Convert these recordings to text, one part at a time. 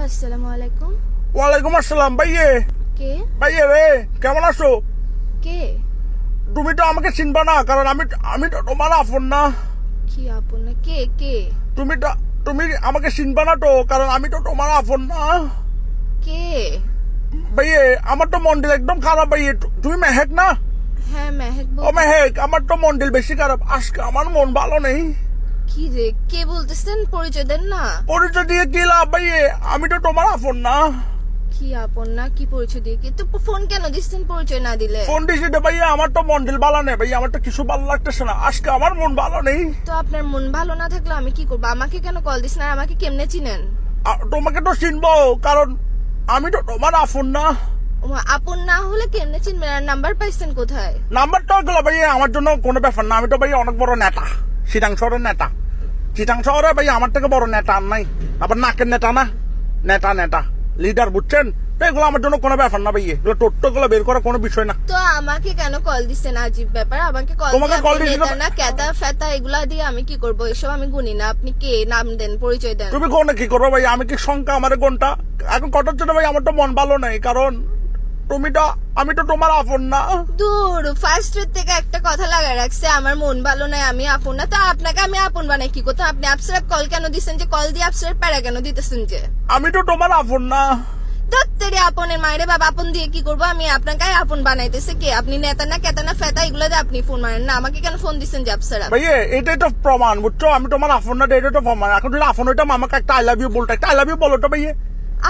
আসসালামু আলাইকুম। ওয়ালাইকুম আসসালাম। ভাইয়ে কে? ভাইয়ে রে, কেমন আছো? কে? তুমি তো আমাকে চিনবা না, কারণ আমি তো তোমার আপন না। কি আপন না? কে কে? তুমি আমাকে চিনবা না তো, কারণ আমি তো তোমার আপন না। কে? ভাইয়ে আমার তো মন্ডল একদম খারাপ। ভাইয়ে তুমি মেহেক না? হ্যাঁ মেহেক ও বল। মেহেক, আমার তো মন্ডল বেশি খারাপ। আজকে আমার মন ভালো নেই। কি রে, কে বলতেছেন? পরিচয় দেন না। পরিচয় দিয়ে কি লাভ ভাইয়ে? আমি তো তোমার আপন না। কি আপন না? কি পরিচয় দিয়ে? কি তো ফোন কেন দিচ্ছেন পরিচয় না দিলে? ফোন দিছি তো ভাইয়া, আমার তো মন্ডল ভালো নেই ভাইয়া, আমার তো কিছু ভালো লাগতেছে না। আজকে আমার মন ভালো নেই। তো আপনার মন ভালো না থাকলে আমি কি করবো? আমাকে কেন কল দিস না? আমাকে কেমনে চিনেন? তোমাকে তো চিনবো, কারণ আমি তো তোমার আপন না। আপন না হলে কেমনে চিনবেন? আর নাম্বার পাইছেন কোথায়? নাম্বারটা গুলো ভাইয়া আমার জন্য কোনো ব্যাপার না। আমি তো ভাইয়া অনেক বড় নেতা, চিটাং শহরের নেতা। চিটাং শহরে ভাইয়া আমার থেকে বড় নেতা আর নাই। আবার নাকের নেতা না, নেতা নেতা লিডার, বুঝছেন? তো এগুলো আমার জন্য কোনো ব্যাপার না ভাইয়া, এগুলো টোট্টো গুলো বের করা কোনো বিষয় না। তো আমাকে কেন কল দিচ্ছেন? আজীব ব্যাপার। আমাকে কল তোমাকে দিয়ে call আপনি দিয়েছিল? নেতা না ক্যাতা ফেতা এগুলা দিয়ে আমি কি করবো? এসব আমি গুনি না। আপনি কে? নাম দেন, পরিচয় দেন। তুমি কোনে কি করবো ভাইয়া? আমি কি সংখ্যা আমার কোনটা? এখন কটার জন্য ভাই আমার তো মন ভালো নেই, কারণ আমি তো তোমার আপন না। দূর, ফার্স্ট থেকে একটা কথা লাগা রাখছে, আমার মন ভালো নাই, আমি আপন না। তো আপনাকে আমি আপন বানাই কি কথা? আপনি আপসরাপ কল কেন দিচ্ছেন? যে কল দিয়ে আপসরাপ প্যারা কেন দিতেছেন? যে আমি তো তোমার আপন না। দত্তেরে আপনের মায়েরে বাবা, আপন দিয়ে কি করবো? আমি আপনাকে আপন বানাইতেছে কে? আপনি নেতা না কেতা না ফেতা এগুলো দিয়ে আপনি ফোন মারেন না। আমাকে কেন ফোন দিচ্ছেন যে আপসরাপ? ভাইয়া এটাই তো প্রমাণ, বুঝছো? আমি তোমার আপন না, এটাই তো প্রমাণ। এখন যদি আপন হইতাম আমাকে একটা আই লাভ ইউ বলতো, একটা আই লাভ ইউ বলো তো ভাইয়া।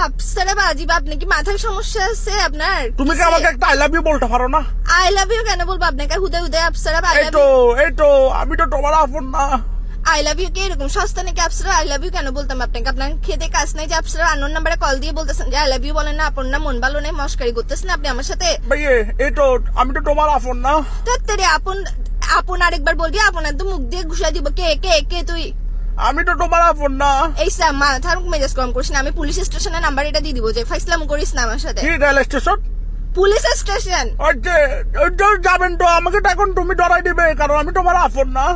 আপসরাপ আজিব, আপনি কি মাথায় সমস্যা আছে আপনার? তুমি কি আমাকে একটা আই লাভ ইউ বলতে পারো না? আই লাভ ইউ কেন বলবো আপনাকে? হুদে হুদে আপসরাপ আই লাভ এই তো আমি তো তোমার আপন না। আই লাভ ইউ কি এরকম সস্তা নাকি? আপসরা আই লাভ ইউ কেন বলতাম আপনাকে? আপনার খেতে কাজ নাই যে আপসরা আননোন নাম্বারে কল দিয়ে বলতেছেন যে আই লাভ ইউ বলেন না? আপন না, মন ভালো নেই, মস্কারি করতেছেন আপনি আমার সাথে। ভাইয়া এই তো আমি তো তোমার আপন না। তাড়াতাড়ি আপন আপন আরেকবার বলবি, আপন একদম মুখ দিয়ে ঘুষা দিব। কে কে কে তুই? আমি তো তোমার আপন না। এই স্যার মাথার মেজাজ কম করিস না। আমি পুলিশ স্টেশনের নাম্বার এটা দিয়ে দিব, যে ফাইসলাম করিস না আমার সাথে। কি রেল স্টেশন? Police station. ওই যে যাবেন তো, আমাকে তো এখন তুমি ডরাই দিবে, কারণ আমি তোমার আপন না।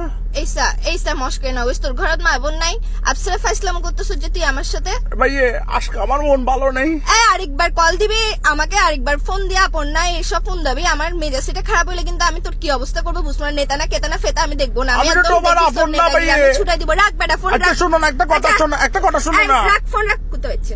এই স্যার মস্কারি না হইস। তোর ঘরত মা বোন নাই? আপসরা ফাইসলাম করতেছ যে তুই আমার সাথে? ভাইয়া আজকে আমার মন ভালো নেই। আরেকবার কল দিবি আমাকে, আরেকবার ফোন দিয়ে আপন না এসব ফোন দিবি। আমার মেজাজ এটা খারাপ হইলে কিন্তু আমি তোর কি অবস্থা করবো বুঝবো না। নেতা না কেতা না ফেতা আমি দেখবো না। আমি তো তোমার আপন না ভাইয়া। ছুটাই দিব। রাখ বেটা ফোন, আচ্ছা রাখ। শোনো না, একটা কথা শোনো না। রাখ ফোন, রাখ। কোথায় হচ্ছে?